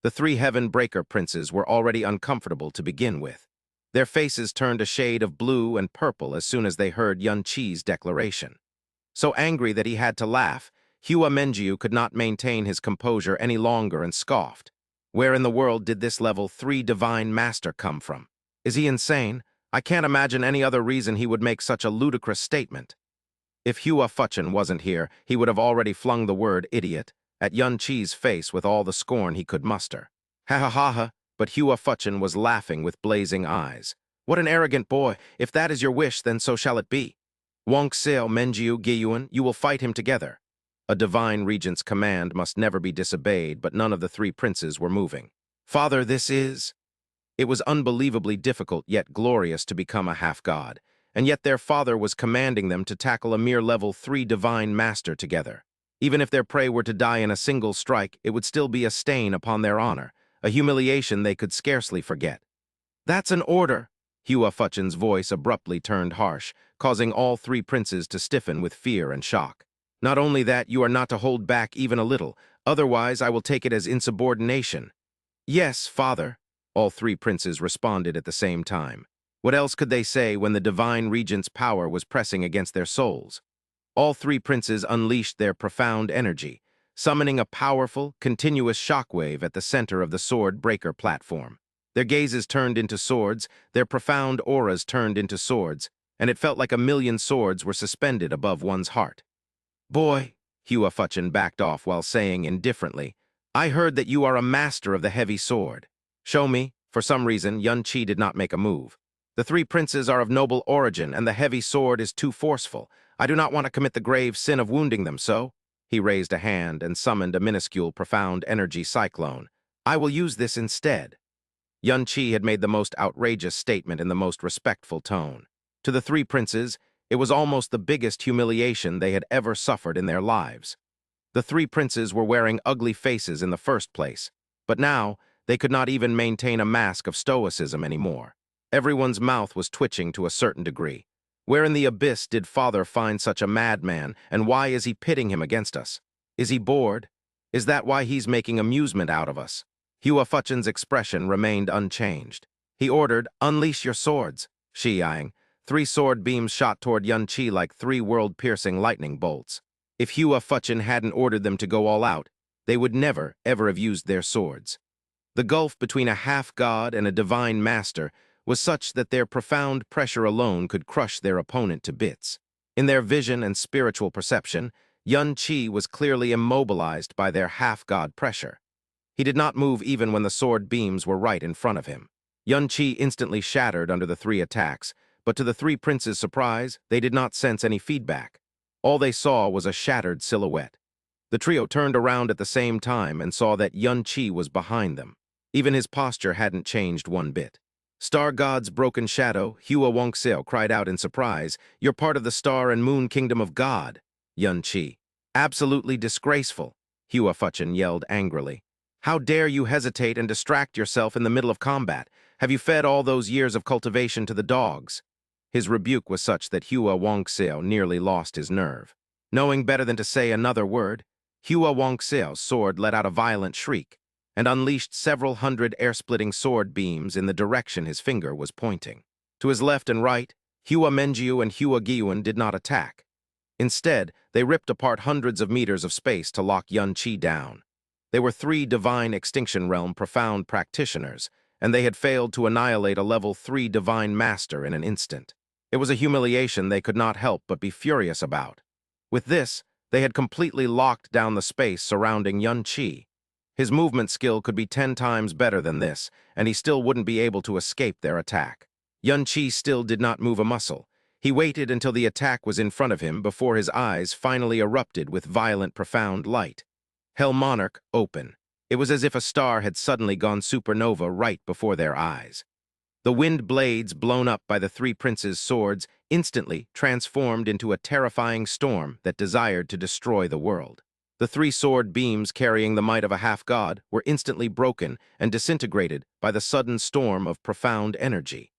The three Heaven Breaker princes were already uncomfortable to begin with. Their faces turned a shade of blue and purple as soon as they heard Yun Chi's declaration. So angry that he had to laugh, Hua Menjiu could not maintain his composure any longer and scoffed. Where in the world did this level 3 divine master come from? Is he insane? I can't imagine any other reason he would make such a ludicrous statement. If Hua Fuchin wasn't here, he would have already flung the word idiot at Yun Chi's face with all the scorn he could muster. Ha ha ha ha, but Hua Fuchin was laughing with blazing eyes. What an arrogant boy! If that is your wish, then so shall it be. Wonk Seo Menjiu Giyuan, you will fight him together. A divine regent's command must never be disobeyed, but none of the three princes were moving. Father, this is... It was unbelievably difficult yet glorious to become a half-god, and yet their father was commanding them to tackle a mere level 3 divine master together. Even if their prey were to die in a single strike, it would still be a stain upon their honor, a humiliation they could scarcely forget. That's an order! Hua Fuchin's voice abruptly turned harsh, causing all three princes to stiffen with fear and shock. Not only that, you are not to hold back even a little, otherwise I will take it as insubordination. Yes, father, all three princes responded at the same time. What else could they say when the divine regent's power was pressing against their souls? All three princes unleashed their profound energy, summoning a powerful, continuous shockwave at the center of the sword breaker platform. Their gazes turned into swords, their profound auras turned into swords, and it felt like a million swords were suspended above one's heart. Boy, Hua Fuchin backed off while saying indifferently, I heard that you are a master of the heavy sword. Show me. For some reason, Yun Chi did not make a move. The three princes are of noble origin, and the heavy sword is too forceful. I do not want to commit the grave sin of wounding them, so... He raised a hand and summoned a minuscule profound energy cyclone. I will use this instead. Yun Chi had made the most outrageous statement in the most respectful tone. To the three princes, it was almost the biggest humiliation they had ever suffered in their lives. The three princes were wearing ugly faces in the first place, but now they could not even maintain a mask of stoicism anymore. Everyone's mouth was twitching to a certain degree. Where in the abyss did Father find such a madman, and why is he pitting him against us? Is he bored? Is that why he's making amusement out of us? Hua Fuchin's expression remained unchanged. He ordered, unleash your swords. Shi-yang. 3 sword beams shot toward Yun Chi like 3 world-piercing lightning bolts. If Hua Fuchin hadn't ordered them to go all out, they would never, ever have used their swords. The gulf between a half-god and a divine master was such that their profound pressure alone could crush their opponent to bits. In their vision and spiritual perception, Yun Chi was clearly immobilized by their half-god pressure. He did not move even when the sword beams were right in front of him. Yun Chi instantly shattered under the 3 attacks, but to the three princes' surprise, they did not sense any feedback. All they saw was a shattered silhouette. The trio turned around at the same time and saw that Yun Chi was behind them. Even his posture hadn't changed one bit. Star God's broken shadow, Hua Wongseo cried out in surprise, You're part of the star and moon kingdom of God. Yun Chi. Absolutely disgraceful, Hua Fuchin yelled angrily. How dare you hesitate and distract yourself in the middle of combat? Have you fed all those years of cultivation to the dogs? His rebuke was such that Hua Wongseo nearly lost his nerve. Knowing better than to say another word, Hua Wongseo's sword let out a violent shriek and unleashed several hundred air-splitting sword beams in the direction his finger was pointing. To his left and right, Hua Menjiu and Hua Giyuan did not attack. Instead, they ripped apart hundreds of meters of space to lock Yun Chi down. They were 3 divine extinction realm profound practitioners, and they had failed to annihilate a level 3 divine master in an instant. It was a humiliation they could not help but be furious about. With this, they had completely locked down the space surrounding Yun Chi. His movement skill could be 10 times better than this, and he still wouldn't be able to escape their attack. Yun Chi still did not move a muscle. He waited until the attack was in front of him before his eyes finally erupted with violent, profound light. Hell Monarch, open. It was as if a star had suddenly gone supernova right before their eyes. The wind blades blown up by the three princes' swords instantly transformed into a terrifying storm that desired to destroy the world. The 3 sword beams carrying the might of a half-god were instantly broken and disintegrated by the sudden storm of profound energy.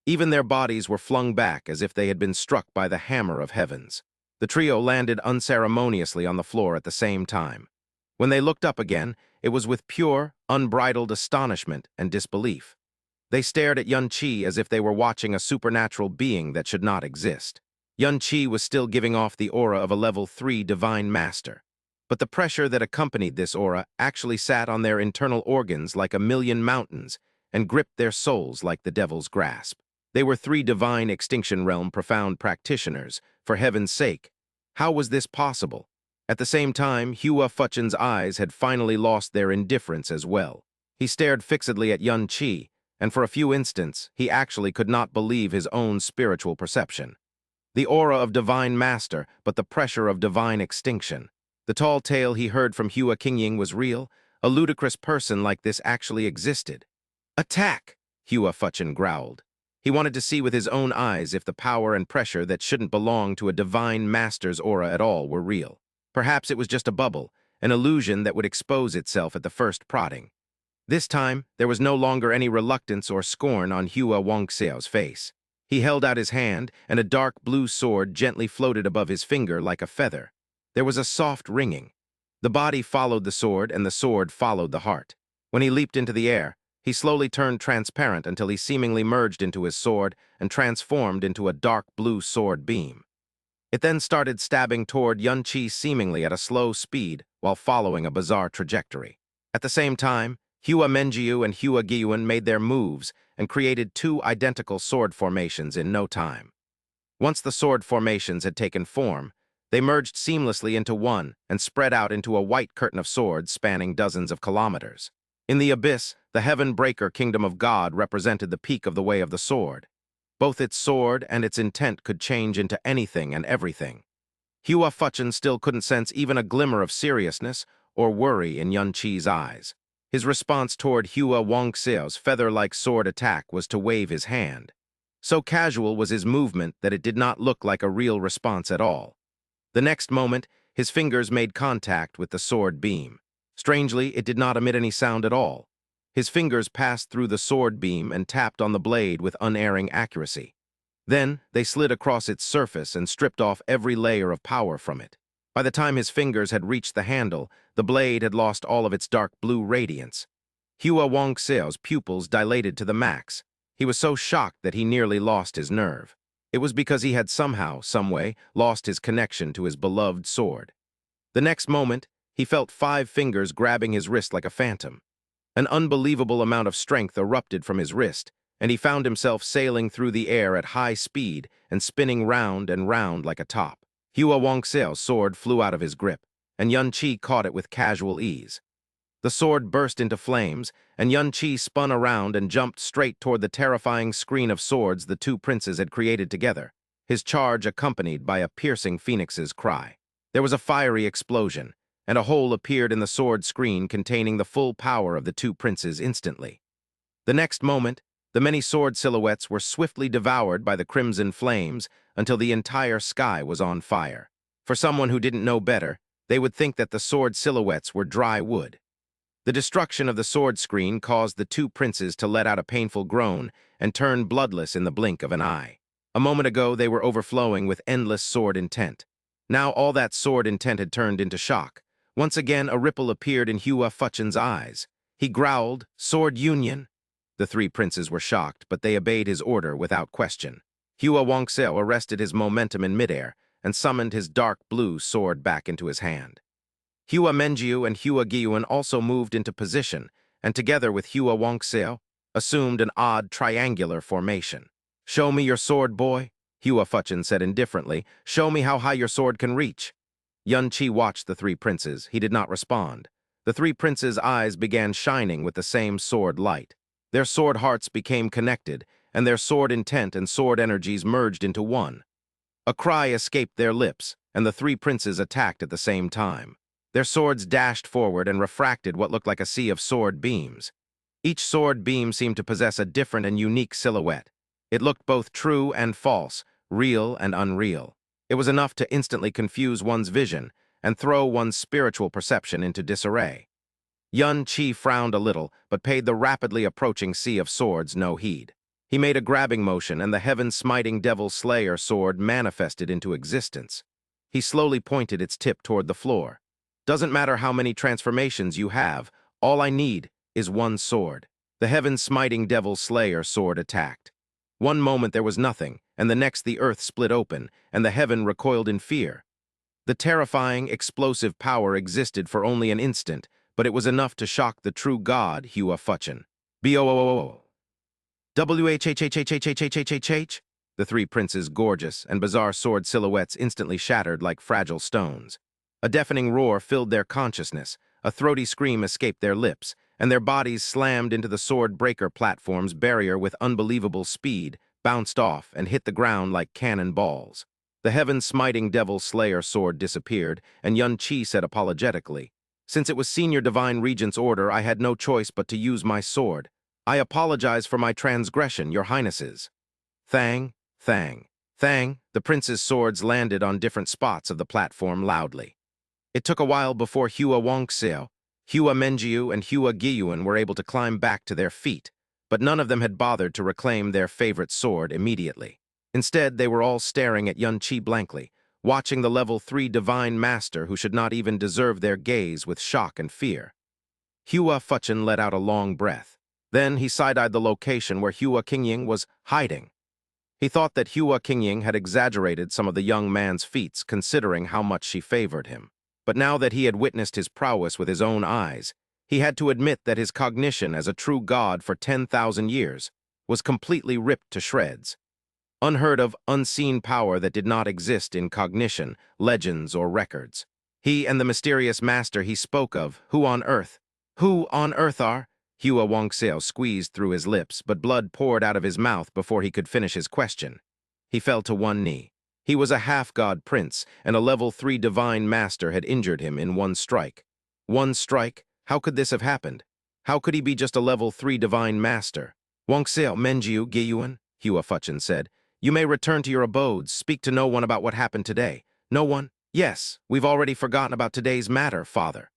Even their bodies were flung back as if they had been struck by the hammer of heavens. The trio landed unceremoniously on the floor at the same time. When they looked up again, it was with pure, unbridled astonishment and disbelief. They stared at Yun Qi as if they were watching a supernatural being that should not exist. Yun Qi was still giving off the aura of a level 3 divine master. But the pressure that accompanied this aura actually sat on their internal organs like a million mountains and gripped their souls like the devil's grasp. They were 3 divine extinction realm profound practitioners. For heaven's sake, how was this possible? At the same time, Hua Fuchen's eyes had finally lost their indifference as well. He stared fixedly at Yun Qi, and for a few instants, he actually could not believe his own spiritual perception. The aura of divine master, but the pressure of divine extinction. The tall tale he heard from Hua Qingying was real. A ludicrous person like this actually existed. "Attack!" Hua Fuchen growled. He wanted to see with his own eyes if the power and pressure that shouldn't belong to a divine master's aura at all were real. Perhaps it was just a bubble, an illusion that would expose itself at the first prodding. This time, there was no longer any reluctance or scorn on Hua Wangxiao's face. He held out his hand, and a dark blue sword gently floated above his finger like a feather. There was a soft ringing. The body followed the sword, and the sword followed the heart. When he leaped into the air, he slowly turned transparent until he seemingly merged into his sword and transformed into a dark blue sword beam. It then started stabbing toward Yun Qi seemingly at a slow speed while following a bizarre trajectory. At the same time, Hua Menjiu and Hua Giyuan made their moves and created 2 identical sword formations in no time. Once the sword formations had taken form, they merged seamlessly into one and spread out into a white curtain of swords spanning dozens of kilometers. In the abyss, the Heaven-Breaker Kingdom of God represented the peak of the way of the sword. Both its sword and its intent could change into anything and everything. Hua Fuchen still couldn't sense even a glimmer of seriousness or worry in Yun Qi's eyes. His response toward Hua Wangxiao's feather-like sword attack was to wave his hand. So casual was his movement that it did not look like a real response at all. The next moment, his fingers made contact with the sword beam. Strangely, it did not emit any sound at all. His fingers passed through the sword beam and tapped on the blade with unerring accuracy. Then, they slid across its surface and stripped off every layer of power from it. By the time his fingers had reached the handle, the blade had lost all of its dark blue radiance. Hua Wangxiao's pupils dilated to the max. He was so shocked that he nearly lost his nerve. It was because he had somehow, someway, lost his connection to his beloved sword. The next moment, he felt 5 fingers grabbing his wrist like a phantom. An unbelievable amount of strength erupted from his wrist, and he found himself sailing through the air at high speed and spinning round and round like a top. Hua Wangxiao's sword flew out of his grip, and Yun Qi caught it with casual ease. The sword burst into flames, and Yun Qi spun around and jumped straight toward the terrifying screen of swords the 2 princes had created together, his charge accompanied by a piercing phoenix's cry. There was a fiery explosion, and a hole appeared in the sword screen containing the full power of the 2 princes instantly. The next moment, the many sword silhouettes were swiftly devoured by the crimson flames until the entire sky was on fire. For someone who didn't know better, they would think that the sword silhouettes were dry wood. The destruction of the sword screen caused the 2 princes to let out a painful groan and turn bloodless in the blink of an eye. A moment ago, they were overflowing with endless sword intent. Now all that sword intent had turned into shock. Once again, a ripple appeared in Hua Fuchen's eyes. He growled, "Sword Union!" The 3 princes were shocked, but they obeyed his order without question. Hua Wangxiao arrested his momentum in midair and summoned his dark blue sword back into his hand. Hua Menjiu and Hua Giyuan also moved into position, and together with Hua Wangxiao, assumed an odd triangular formation. "Show me your sword, boy," Hua Fuchen said indifferently. "Show me how high your sword can reach." Yun Qi watched the 3 princes. He did not respond. The 3 princes' eyes began shining with the same sword light. Their sword hearts became connected, and their sword intent and sword energies merged into one. A cry escaped their lips, and the 3 princes attacked at the same time. Their swords dashed forward and refracted what looked like a sea of sword beams. Each sword beam seemed to possess a different and unique silhouette. It looked both true and false, real and unreal. It was enough to instantly confuse one's vision and throw one's spiritual perception into disarray. Yun Qi frowned a little, but paid the rapidly approaching sea of swords no heed. He made a grabbing motion, and the heaven-smiting Devil Slayer sword manifested into existence. He slowly pointed its tip toward the floor. Doesn't matter how many transformations you have, all I need is one sword. The heaven-smiting devil slayer sword attacked. One moment there was nothing, and the next the earth split open, and the heaven recoiled in fear. The terrifying, explosive power existed for only an instant, but it was enough to shock the true god, Hua Fuchin. B-O-O-O-O. W-H-H-H-H-H-H-H-H-H-H. The three princes' gorgeous and bizarre sword silhouettes instantly shattered like fragile stones. A deafening roar filled their consciousness, a throaty scream escaped their lips, and their bodies slammed into the sword breaker platform's barrier with unbelievable speed, bounced off, and hit the ground like cannon balls. The heaven-smiting devil slayer sword disappeared, and Yun Qi said apologetically, "Since it was Senior Divine Regent's order, I had no choice but to use my sword. I apologize for my transgression, your highnesses." Thang, thang, thang, the prince's swords landed on different spots of the platform loudly. It took a while before Hua Wangxiao, Hua Menjiu, and Hua Giyuan were able to climb back to their feet, but none of them had bothered to reclaim their favorite sword immediately. Instead, they were all staring at Yun Qi blankly, watching the level 3 divine master who should not even deserve their gaze with shock and fear. Hua Fuchin let out a long breath. Then he side-eyed the location where Hua Qingying was hiding. He thought that Hua Qingying had exaggerated some of the young man's feats considering how much she favored him. But now that he had witnessed his prowess with his own eyes, he had to admit that his cognition as a true god for 10,000 years was completely ripped to shreds. Unheard of, unseen power that did not exist in cognition, legends, or records. He and the mysterious master he spoke of, who on earth are? Hua Wangxiao squeezed through his lips, but blood poured out of his mouth before he could finish his question. He fell to one knee. He was a half-god prince, and a level 3 divine master had injured him in one strike. One strike? How could this have happened? How could he be just a level 3 divine master? Wangxiao, Menjiu, Giyuan, Hua Fuchin said, "You may return to your abodes, speak to no one about what happened today." No one? Yes, we've already forgotten about today's matter, father.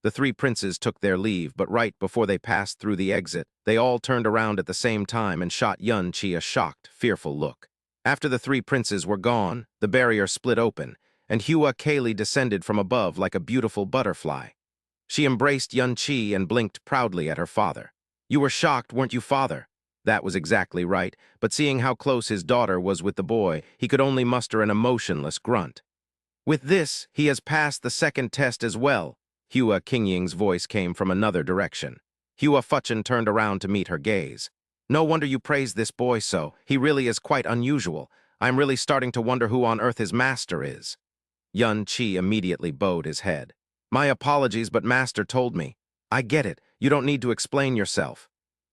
The three princes took their leave, but right before they passed through the exit, they all turned around at the same time and shot Yun Qi a shocked, fearful look. After the three princes were gone, the barrier split open, and Hua Kaylee descended from above like a beautiful butterfly. She embraced Yun Qi and blinked proudly at her father. "You were shocked, weren't you, father?" That was exactly right, but seeing how close his daughter was with the boy, he could only muster an emotionless grunt. "With this, he has passed the second test as well." Hua Qingying's voice came from another direction. Hua Fuchin turned around to meet her gaze. "No wonder you praise this boy so. He really is quite unusual. I'm really starting to wonder who on earth his master is." Yun Qi immediately bowed his head. "My apologies, but master told me." "I get it. You don't need to explain yourself."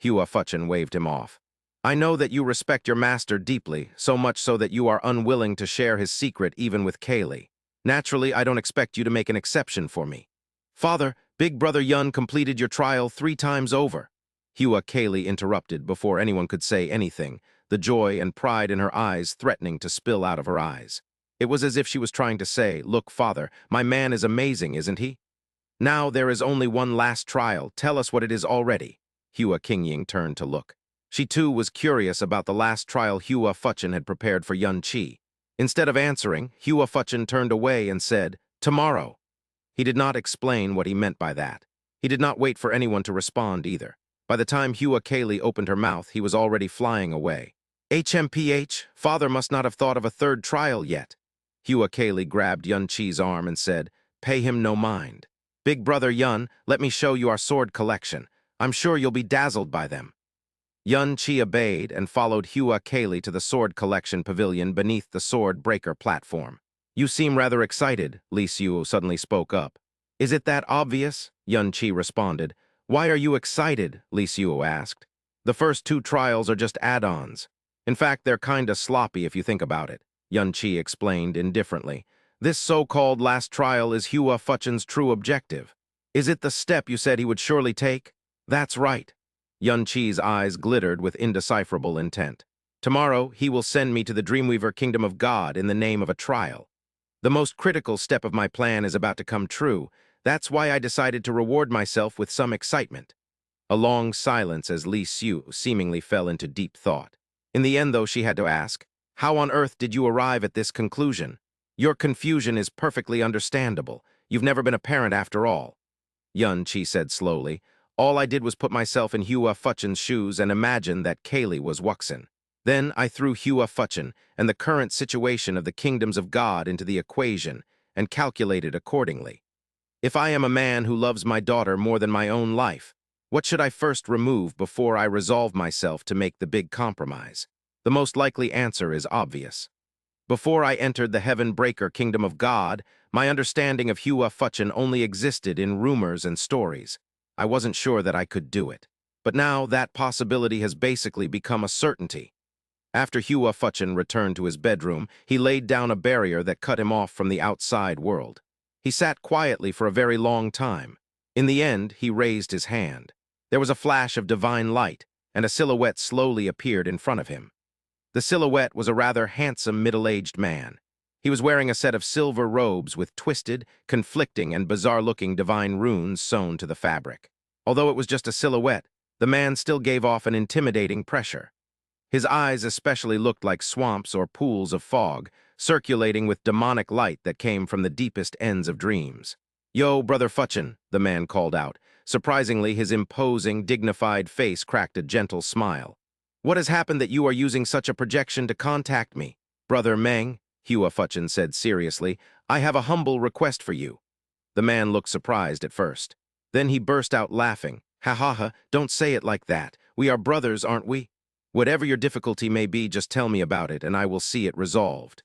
Hua Fuchin waved him off. "I know that you respect your master deeply, so much so that you are unwilling to share his secret even with Kaylee. Naturally, I don't expect you to make an exception for me." "Father, Big Brother Yun completed your trial 3 times over." Hua Kaylee interrupted before anyone could say anything, the joy and pride in her eyes threatening to spill out of her eyes. It was as if she was trying to say, "Look, father, my man is amazing, isn't he? Now there is only one last trial. Tell us what it is already." Hua Qingying turned to look. She too was curious about the last trial Hua Fuchin had prepared for Yun Qi. Instead of answering, Hua Fuchin turned away and said, "Tomorrow." He did not explain what he meant by that. He did not wait for anyone to respond either. By the time Hua Kaylee opened her mouth, he was already flying away. "HMPH, father must not have thought of a third trial yet." Hua Kaylee grabbed Yun Qi's arm and said, "Pay him no mind. Big Brother Yun, let me show you our sword collection. I'm sure you'll be dazzled by them." Yun Qi obeyed and followed Hua Kaylee to the sword collection pavilion beneath the sword breaker platform. "You seem rather excited," Li Xiu suddenly spoke up. "Is it that obvious?" Yun Qi responded. "Why are you excited?" Li Xiu asked. "The first 2 trials are just add-ons. In fact, they're kinda sloppy if you think about it," Yun Qi explained indifferently. "This so-called last trial is Hua Fuchin's true objective. Is it the step you said he would surely take?" "That's right." Yun Qi's eyes glittered with indecipherable intent. "Tomorrow, he will send me to the Dreamweaver Kingdom of God in the name of a trial. The most critical step of my plan is about to come true. That's why I decided to reward myself with some excitement." A long silence as Li Xiu seemingly fell into deep thought. In the end, though, she had to ask, "How on earth did you arrive at this conclusion?" "Your confusion is perfectly understandable. You've never been a parent after all. Yun Chi said slowly. All I did was put myself in Hua Fuchin's shoes and imagine that Kaylee was Wuxin. Then I threw Hua Fuchin and the current situation of the kingdoms of God into the equation and calculated accordingly. If I am a man who loves my daughter more than my own life, what should I first remove before I resolve myself to make the big compromise? The most likely answer is obvious. Before I entered the heaven-breaker kingdom of God, my understanding of Hua Fuchin only existed in rumors and stories. I wasn't sure that I could do it. But now that possibility has basically become a certainty. After Hua Fuchin returned to his bedroom, he laid down a barrier that cut him off from the outside world. He sat quietly for a very long time. In the end, he raised his hand. There was a flash of divine light, and a silhouette slowly appeared in front of him. The silhouette was a rather handsome middle-aged man. He was wearing a set of silver robes with twisted, conflicting, and bizarre-looking divine runes sewn to the fabric. Although it was just a silhouette, the man still gave off an intimidating pressure. His eyes especially looked like swamps or pools of fog, circulating with demonic light that came from the deepest ends of dreams. "Yo, Brother Fuchin," the man called out. Surprisingly, his imposing, dignified face cracked a gentle smile. "What has happened that you are using such a projection to contact me?" "Brother Meng," Hua Fuchin said seriously, "I have a humble request for you." The man looked surprised at first. Then he burst out laughing. "Ha ha ha, don't say it like that. We are brothers, aren't we? Whatever your difficulty may be, just tell me about it, and I will see it resolved."